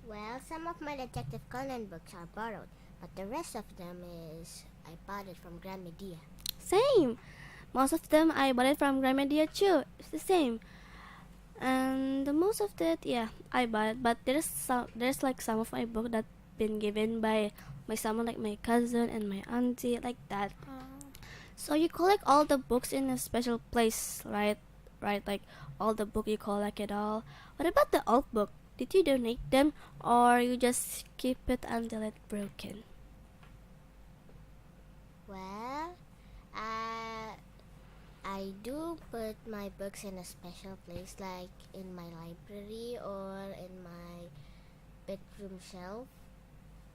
Well, some of my Detective Conan books are borrowed, but the rest of them is I bought it from Gramedia. Same. Most of them I bought it from Gramedia too. It's the same. And the most of that, yeah, I bought it. But there's like some of my book that been given by someone, like my cousin and my auntie, like that. So you collect all the books in a special place, right? Right, like all the book you collect it all. What about the old book? Did you donate them, or you just keep it until it's broken? Well, I do put my books in a special place, like in my library or in my bedroom shelf.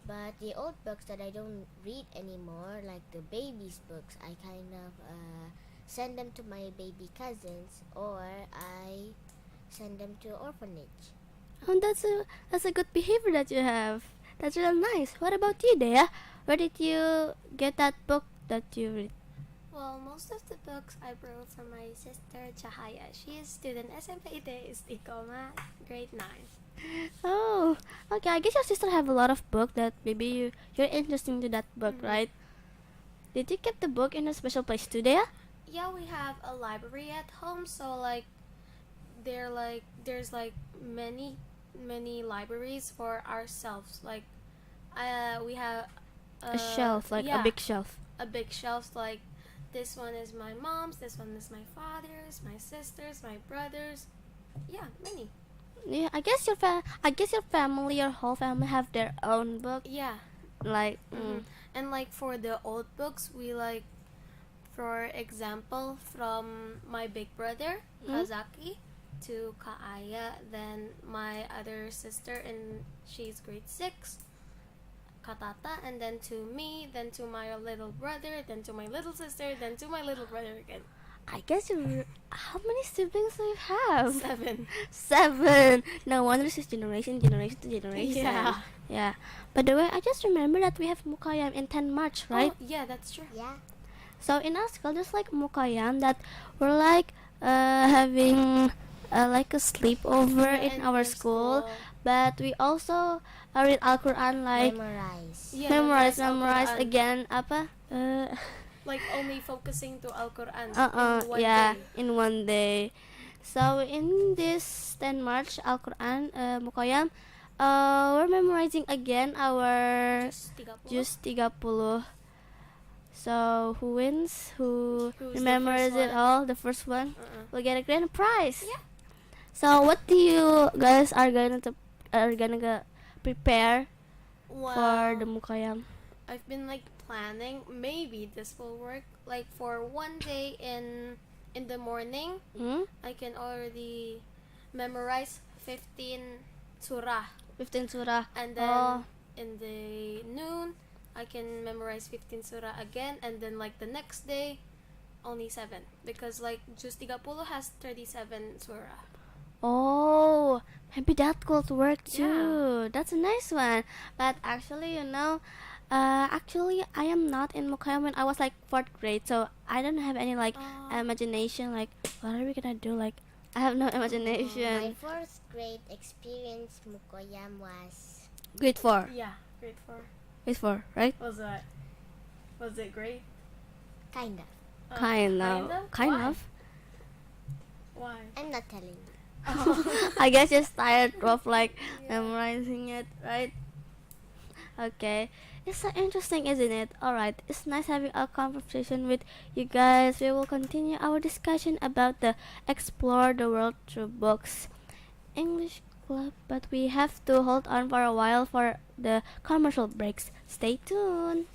But the old books that I don't read anymore, like the baby's books, I kind of send them to my baby cousins, or I send them to orphanage. Oh, that's a good behavior that you have. That's real nice. What about you, Dhea? Where did you get that book that you read? Well, most of the books I borrowed from my sister Cahaya. She is student SDIT Istiqamah grade 9. Oh, okay. I guess your sister have a lot of book that maybe you're interested to that book, right? Did you keep the book in a special place too, Dhea? Yeah, we have a library at home, so like there's like many libraries for ourselves. Like we have A shelf, like a big shelf. A big shelf, like this one is my mom's, this one is my father's, my sister's, my brother's. Yeah, many. Yeah, I guess your family, your whole family have their own book. Yeah. Like And like for the old books, we like, for example, from my big brother Kazaki to Kaaya, then my other sister, and she's grade 6, Katata, and then to me, then to my little brother, then to my little sister, then to my little brother again. I guess how many siblings do you have? 7. 7. No wonder it's generation to generation. Yeah. Yeah. By the way, I just remember that we have Mukayam in 10 March, right? Oh, yeah, that's true. Yeah. So in our school, there's like Mukayam that we're like having like a sleepover in our school. But we also read Al-Quran, like memorize Al-Quran. again. Apa? Like only focusing to Al-Quran in one day. So in this 10 March Al-Quran Mukayam, we're memorizing again our Juz 30. So who wins, who remembers it all, the first one will get a grand prize. Yeah. So what do you guys are gonna prepare for the Mukayam? I've been like planning, maybe this will work, like for one day in the morning, I can already memorize 15 surah, and then in the noon I can memorize 15 surah again, and then like the next day only 7, because like Juz 30 has 37 surah. Oh, maybe that could work too. Yeah. That's a nice one. But actually, Actually, I am not in Mukhayam when I was like 4th grade, so I don't have any like imagination. Like, what are we gonna do? Like, I have no My imagination. 4th grade experience Mukoyam was Grade 4. Yeah, grade 4. Grade 4, right? Was it great? kind of. Kind of. Kind Why? of. Why? I'm not telling you. I guess just tired of like memorizing it, right? Okay, it's so interesting, isn't it? Alright, it's nice having a conversation with you guys. We will continue our discussion about the Explore the World Through Books English Club, but we have to hold on for a while for the commercial breaks. Stay tuned.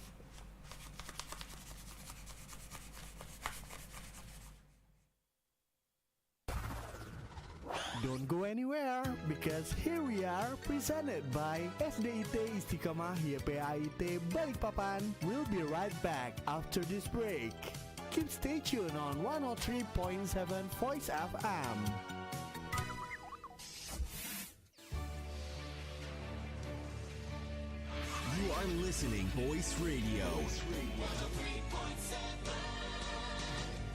Don't go anywhere because here we are presented by SDIT Istiqamah YPAITB Balikpapan. We'll be right back after this break. Keep stay tuned on 103.7 Voice FM. You are listening Voice Radio.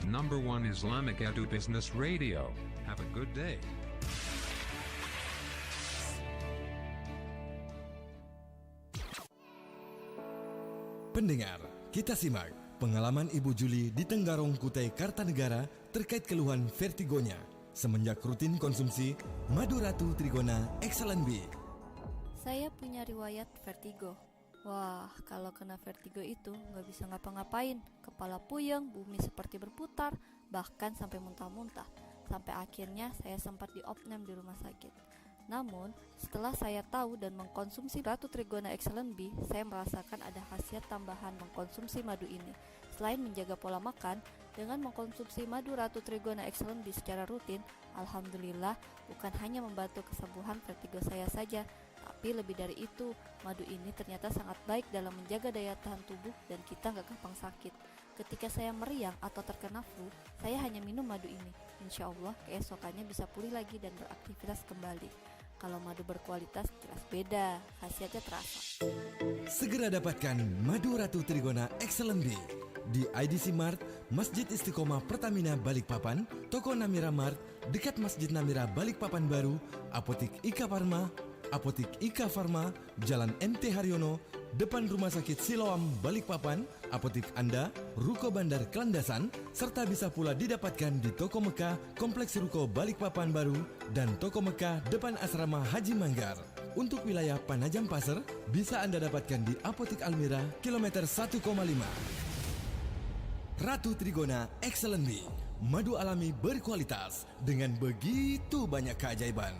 Number 1 Islamic Edu-Business Radio. Have a good day. Pendengar, kita simak pengalaman Ibu Juli di Tenggarong Kutai Kartanegara terkait keluhan vertigonya semenjak rutin konsumsi madu ratu trigona Excellent B. Saya punya riwayat vertigo. Wah, kalau kena vertigo itu nggak bisa ngapa-ngapain. Kepala puyeng, bumi seperti berputar, bahkan sampai muntah-muntah. Sampai akhirnya saya sempat diopnam di rumah sakit. Namun, setelah saya tahu dan mengkonsumsi ratu trigona Excellent B, saya merasakan ada khasiat tambahan mengkonsumsi madu ini. Selain menjaga pola makan, dengan mengkonsumsi madu ratu trigona Excellent B secara rutin, alhamdulillah bukan hanya membantu kesembuhan vertigo saya saja, tapi lebih dari itu, madu ini ternyata sangat baik dalam menjaga daya tahan tubuh dan kita nggak gampang sakit. Ketika saya meriang atau terkena flu, saya hanya minum madu ini. Insya Allah keesokannya bisa pulih lagi dan beraktivitas kembali. Kalau madu berkualitas jelas beda, khasiatnya terasa. Segera dapatkan madu ratu trigona Excellent B di IDC Mart, Masjid Istiqomah Pertamina Balikpapan, Toko Namira Mart, dekat Masjid Namira Balikpapan Baru, Apotik Ika Farma, Apotik Ika Farma, Jalan MT Haryono, depan Rumah Sakit Siloam Balikpapan, Apotik Anda, Ruko Bandar Kelandasan, serta bisa pula didapatkan di Toko Mekah, Kompleks Ruko Balikpapan Baru, dan Toko Mekah depan Asrama Haji Manggar. Untuk wilayah Panajam Pasir, bisa Anda dapatkan di Apotik Almira, kilometer 1,5. Ratu Trigona Excellent B, madu alami berkualitas dengan begitu banyak keajaiban.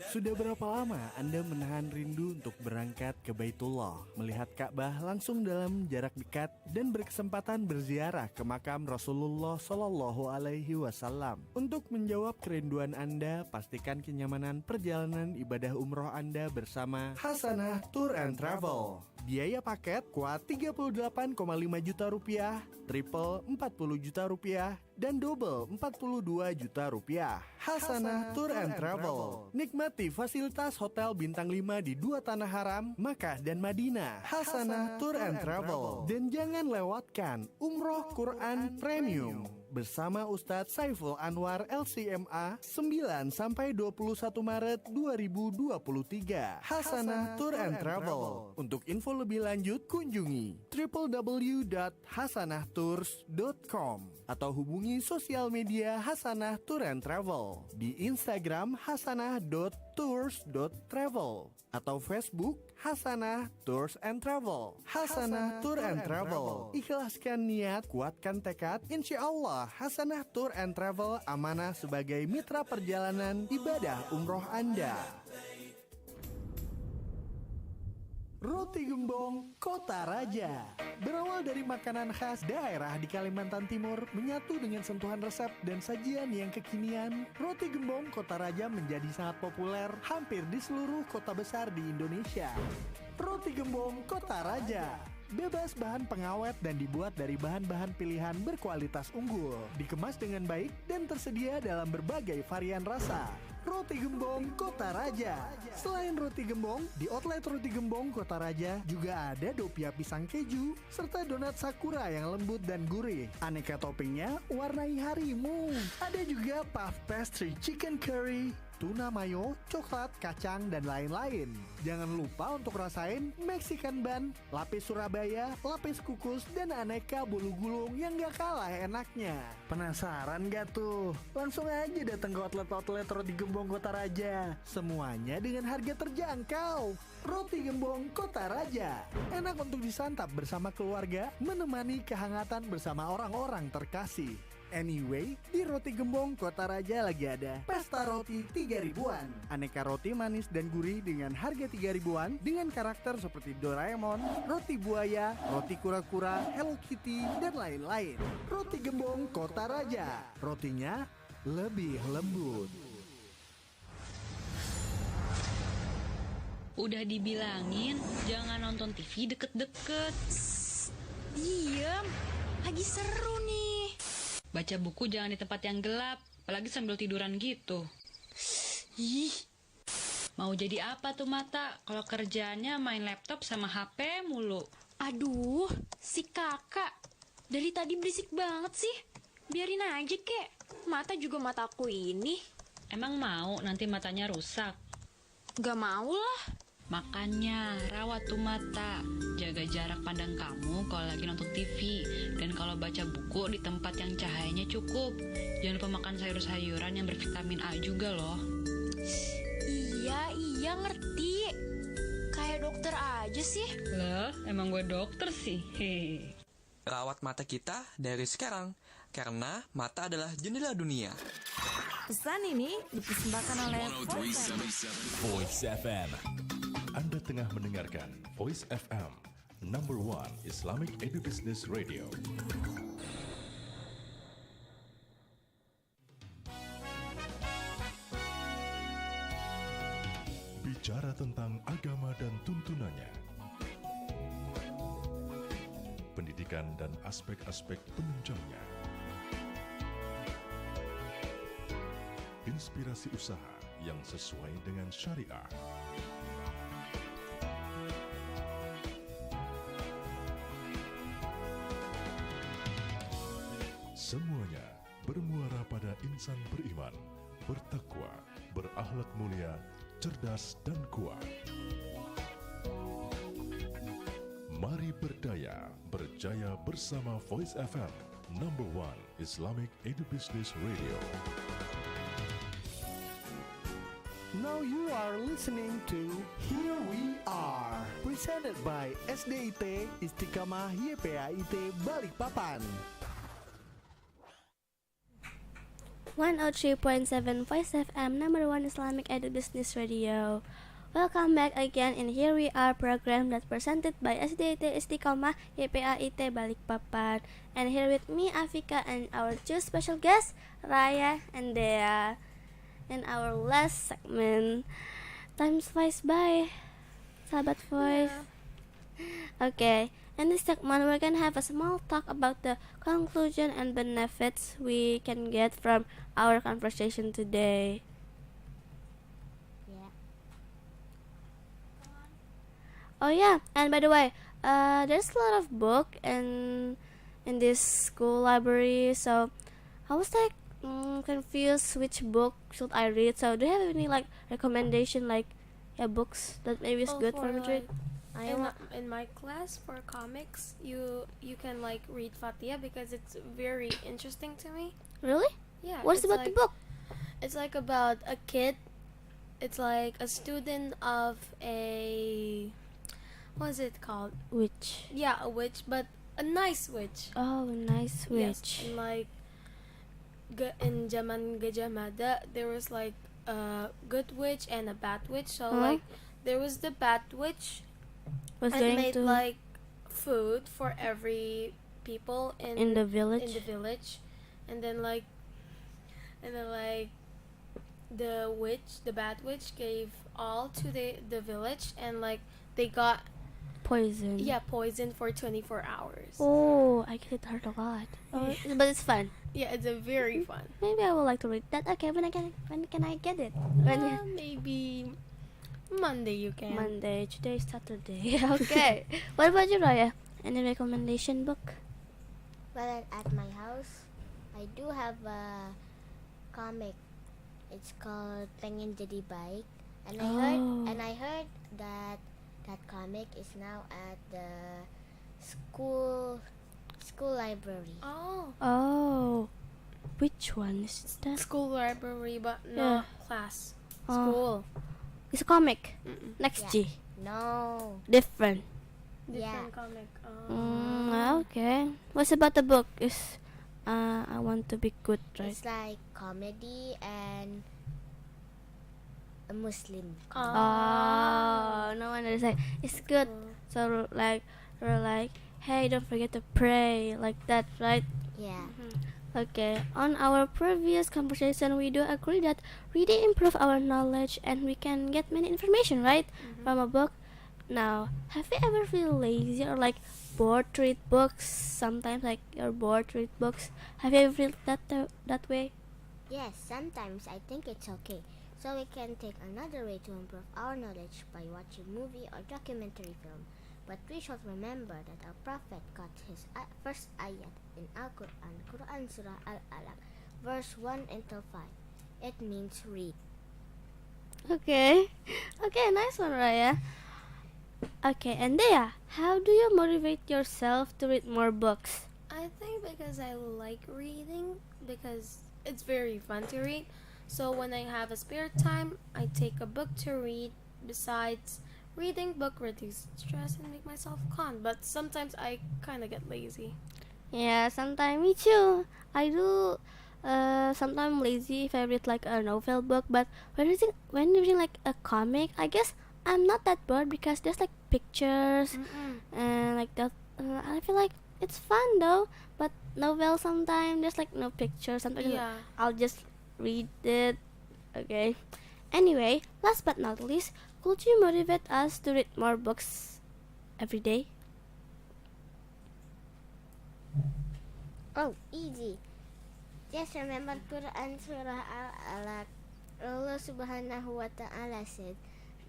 Sudah berapa lama Anda menahan rindu untuk berangkat ke Baitullah, melihat Ka'bah langsung dalam jarak dekat dan berkesempatan berziarah ke makam Rasulullah Shallallahu Alaihi Wasallam? Untuk menjawab kerinduan Anda, pastikan kenyamanan perjalanan ibadah umroh Anda bersama Hasanah Tour and Travel. Biaya paket kuat 38,5 juta rupiah, triple 40 juta rupiah, dan double 42 juta rupiah. Hasanah Tour and Travel. Nikmati fasilitas hotel bintang 5 di 2 tanah haram, Makkah dan Madinah. Hasanah Tour and Travel. Dan jangan lewatkan Umroh Quran Premium bersama Ustadz Saiful Anwar LCMA 9 sampai 21 Maret 2023. Hasanah Tour and Travel. Untuk info lebih lanjut kunjungi www.hasanahtours.com atau hubungi sosial media Hasanah Tour and Travel di Instagram hasanah.tours.travel atau Facebook Hasanah Tours and Travel. Hasanah Tour and Travel. Ikhlaskan niat, kuatkan tekad. Insya Allah Hasanah Tour and Travel amanah sebagai mitra perjalanan ibadah umroh Anda. Roti gembong Kota Raja. Berawal dari makanan khas daerah di Kalimantan Timur, menyatu dengan sentuhan resep dan sajian yang kekinian, roti gembong Kota Raja menjadi sangat populer hampir di seluruh kota besar di Indonesia. Roti gembong Kota Raja bebas bahan pengawet dan dibuat dari bahan-bahan pilihan berkualitas unggul, dikemas dengan baik dan tersedia dalam berbagai varian rasa. Roti Gembong Kota Raja. Selain roti gembong, di outlet Roti Gembong Kota Raja juga ada dopia pisang keju serta donat sakura yang lembut dan gurih. Aneka toppingnya warnai harimu. Ada juga puff pastry chicken curry, tuna mayo, coklat, kacang, dan lain-lain. Jangan lupa untuk rasain Mexican bun, lapis Surabaya, lapis kukus, dan aneka bolu gulung yang gak kalah enaknya. Penasaran gak tuh? Langsung aja datang ke outlet-outlet Roti Gembong Kota Raja. Semuanya dengan harga terjangkau. Roti Gembong Kota Raja. Enak untuk disantap bersama keluarga, menemani kehangatan bersama orang-orang terkasih. Anyway, di Roti Gembong Kota Raja lagi ada pesta roti 3.000-an. Aneka roti manis dan gurih dengan harga 3.000-an dengan karakter seperti Doraemon, roti buaya, roti kura-kura, Hello Kitty, dan lain-lain. Roti Gembong Kota Raja. Rotinya lebih lembut. Udah dibilangin jangan nonton TV deket-deket. Diem, lagi seru nih. Baca buku jangan di tempat yang gelap, apalagi sambil tiduran gitu. Ih, mau jadi apa tuh mata kalau kerjaannya main laptop sama HP mulu? aduh, si kakak dari tadi berisik banget sih. Biarin aja kek, mata juga mataku ini. Emang mau nanti matanya rusak? Gak mau lah. Makanya rawat tuh mata, jaga jarak pandang kamu kalau lagi nonton TV, dan kalau baca buku di tempat yang cahayanya cukup. Jangan lupa makan sayur-sayuran yang bervitamin A juga loh. Iya ngerti. Kayak dokter aja sih. Loh, emang gue dokter sih. Hehe. Rawat mata kita dari sekarang, karena mata adalah jendela dunia. Pesan ini dipersembahkan oleh Voice FM. Anda tengah mendengarkan Voice FM, number 1 Islamic Edu-Business Radio. Bicara tentang agama dan tuntunannya, pendidikan dan aspek-aspek penunjangnya, inspirasi usaha yang sesuai dengan syariah, semuanya bermuara pada insan beriman, bertakwa, berakhlak mulia, cerdas dan kuat. Mari berdaya, berjaya bersama Voice FM, number 1 Islamic Edu-Business Radio. Now you are listening to Here We Are, presented by SDIT Istiqamah YPAITB Balikpapan. 103.7 Voice FM, number 1 Islamic Edu-Business Radio. Welcome back again in Here We Are program that presented by SDIT Istiqamah YPAITB Balikpapan. And here with me, Afika, and our two special guests, Raya and Dhea. In our last segment, time flies by, sahabat voice. Okay, in this segment we're gonna have a small talk about the conclusion and benefits we can get from our conversation today. Yeah. Oh yeah, and by the way, there's a lot of book in this school library, so I was like confused which book should I read. So do you have any like recommendation, like books that maybe is good for me to read? In my class for comics, you can like read Fatia because it's very interesting to me. Really? Yeah. What's it's about like, the book? It's like about a kid. It's like a student of a, what is it called? Witch. Yeah, a witch, but a nice witch. Oh, nice witch. Yes, and like in Zaman Gajah Mada, there was like a good witch and a bad witch. So like there was the bad witch. Was and going made to like food for every people in the village. And then like the witch, the bad witch, gave all to the village, and like they got poison. Yeah, poison for 24 hours. Oh, I get it hurt a lot. Oh, but it's fun. Yeah, it's a very fun. Maybe I would like to read that. Okay, when can I get it? Maybe Monday you can. Monday. Today is Saturday. Okay. What about you, Raya? Any recommendation book? Well, at my house, I do have a comic. It's called Pengen Jadi Baik, and I heard that comic is now at the school library. Oh. Which one is that? School library, but not class. School. It's a comic. Next Yeah. G. No. Different. Different comic. Okay. What's about the book? Is I want to be good, right? It's like comedy and a Muslim. Oh, no wonder it's like it's good. So we're like, hey, don't forget to pray, like that, right? Yeah. Okay. On our previous conversation, we do agree that reading improve our knowledge and we can get many information, right, from a book. Now, have you ever feel lazy or like bored to read books? Sometimes like you're bored to read books. Have you ever feel that way? Yes, sometimes I think it's okay. So we can take another way to improve our knowledge by watching movie or documentary film. But we should remember that our Prophet got his first ayat in Al-Quran, Quran Surah Al-Alaq, verse 1 until 5. It means read. Okay. Okay, nice one, Raya. Okay, and Dhea, how do you motivate yourself to read more books? I think because I like reading, because it's very fun to read. So when I have a spare time, I take a book to read. Besides, reading book reduces stress and make myself calm. But sometimes I kind of get lazy. Yeah, sometimes me too. I do. Sometimes lazy if I read like a novel book, but when reading like a comic, I guess I'm not that bored because there's like pictures and like that. I feel like it's fun though. But novel sometimes there's like no pictures. Sometimes I'll just read it. Okay. Anyway, last but not least, could you motivate us to read more books every day? Oh, easy. Just remember Quran Surah Al-Alaq. Allah Subhanahu wa Ta'ala said,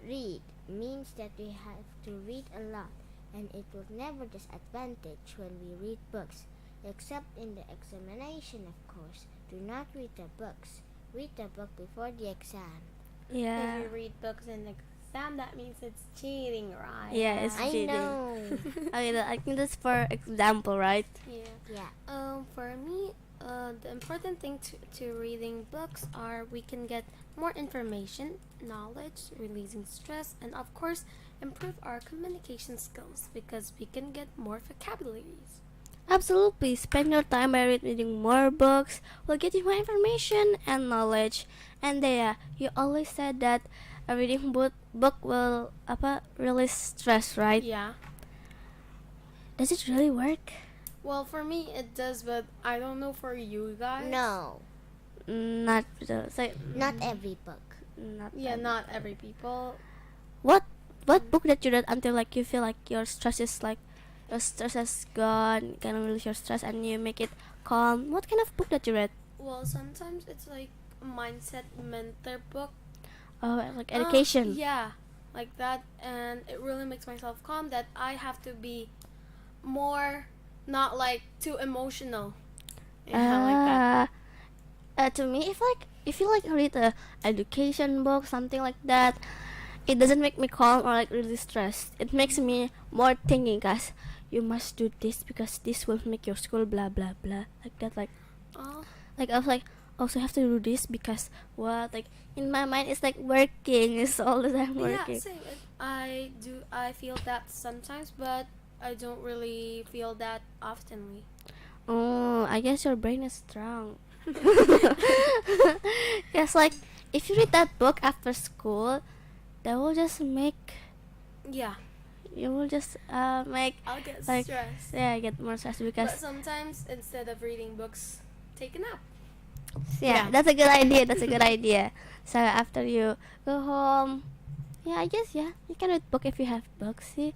read means that we have to read a lot, and it will never disadvantage when we read books, except in the examination, of course. Do not read the books. Read the book before the exam. Yeah. If you read books in the exam, that means it's cheating, right? Yeah, it's cheating. I know. Okay, I think that's for example, right? Yeah. For me, the important thing to reading books are we can get more information, knowledge, releasing stress, and of course, improve our communication skills because we can get more vocabularies. Absolutely. Spend your time by reading more books. Will get you more information and knowledge. And Dhea, you always said that a reading book will release stress, right? Yeah. Does it really work? Well, for me it does, but I don't know for you guys. No. Not Not every book. Not every people. What book that you read until like you feel like your stress is gone, kind of release your stress and you make it calm? What kind of book that you read? Well, sometimes it's like a mindset mentor book. Oh, like education. Yeah, like that, and it really makes myself calm that I have to be more not like too emotional. Yeah, like that. To me, if you like read a education book, something like that, it doesn't make me calm or like really stressed. It makes me more thinking, guys. You must do this because this will make your school blah blah blah, like that. Like I was like, also have to do this because what? Like in my mind, it's like working. It's all the time working. Yeah, same. I feel that sometimes, but I don't really feel that oftenly. Oh, I guess your brain is strong. Yes, like if you read that book after school, that will just make. Yeah. You will just make. I'll get like, stressed. Yeah, I get more stressed because. But sometimes instead of reading books, take a nap. Yeah, that's a good idea. So after you go home, Yeah, I guess you can read book if you have books. See,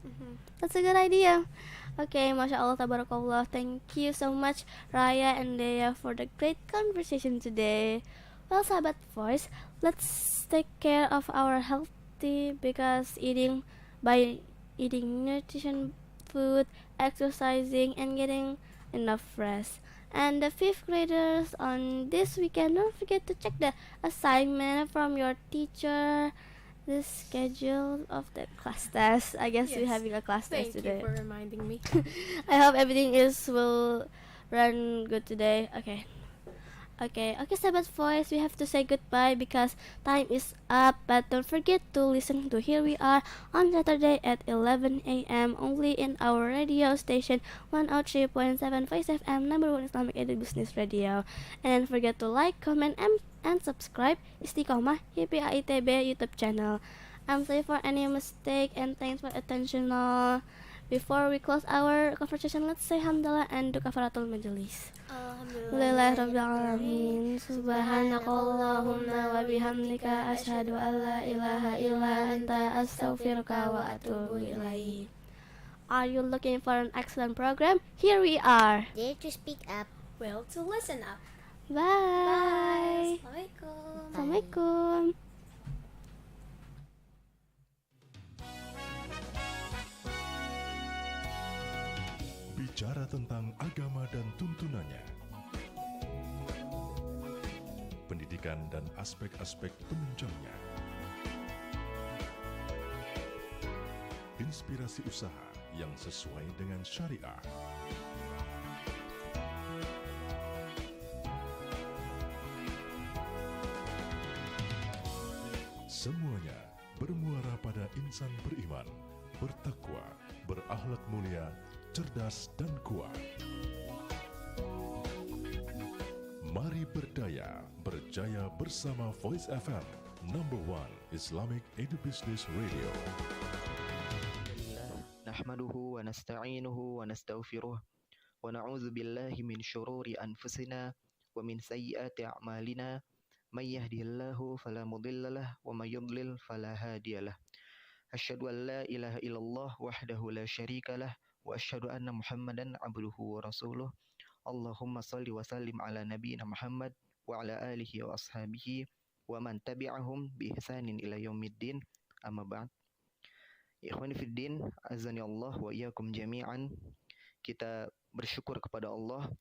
that's a good idea. Okay, Masya Allah, Tabarakallah. Thank you so much, Raya and Dhea, for the great conversation today. Well, Sahabat Voice, let's take care of our healthy because by eating nutrition food, exercising, and getting enough rest. And the fifth graders on this weekend, don't forget to check the assignment from your teacher, the schedule of the class test. I guess we're Yes. having a class test Thank today. you for reminding me. I hope everything will run good today. Okay, Sahabat Voice, we have to say goodbye because time is up. But don't forget to listen to Here We Are on Saturday at 11 a.m. only in our radio station 103.7 Voice FM, number 1 Islamic Edu-Business Radio. And don't forget to like, comment, and subscribe Istiqamah YPAITB YouTube channel. I'm sorry for any mistake and thanks for attention all. Before we close our conversation, let's say hamdalah and do kafaratul majelis. Alhamdulillah rabbil alamin. Subhanakallahumma wa bihamdika asyhadu an la ilaha illa anta astaghfiruka wa atubu ilaik. Are you looking for an excellent program? Here we are. Dare to speak up. Well, to listen up. Bye. Assalamualaikum. Assalamualaikum. Bicara tentang agama dan tuntunannya, pendidikan dan aspek-aspek penunjangnya, inspirasi usaha yang sesuai dengan syariah, semuanya bermuara pada insan beriman, bertakwa, berakhlak mulia, cerdas dan kuat. Mari berdaya, berjaya bersama Voice FM, number 1 Islamic Edu-Business Radio. Nahmaduhu wa nasta'inuhu wa nastaghfiruh wa na'udzu billahi min syururi anfusina wa min sayyiati a'malina may yahdihillahu fala mudhillalah wa may yudlil fala hadiyalah. Asyhadu an la ilaha illallah wahdahu la syarikalah wa asyhadu anna Muhammadan abduhu wa rasuluh. Allahumma salli wa sallim ala nabiyyina Muhammad wa ala alihi wa ashabihi wa man tabi'ahum bi ihsanin ila yaumiddin. Amma ba'd. Ikhwani fiddin, azani Allah wa iyyakum jami'an. Kita bersyukur kepada Allah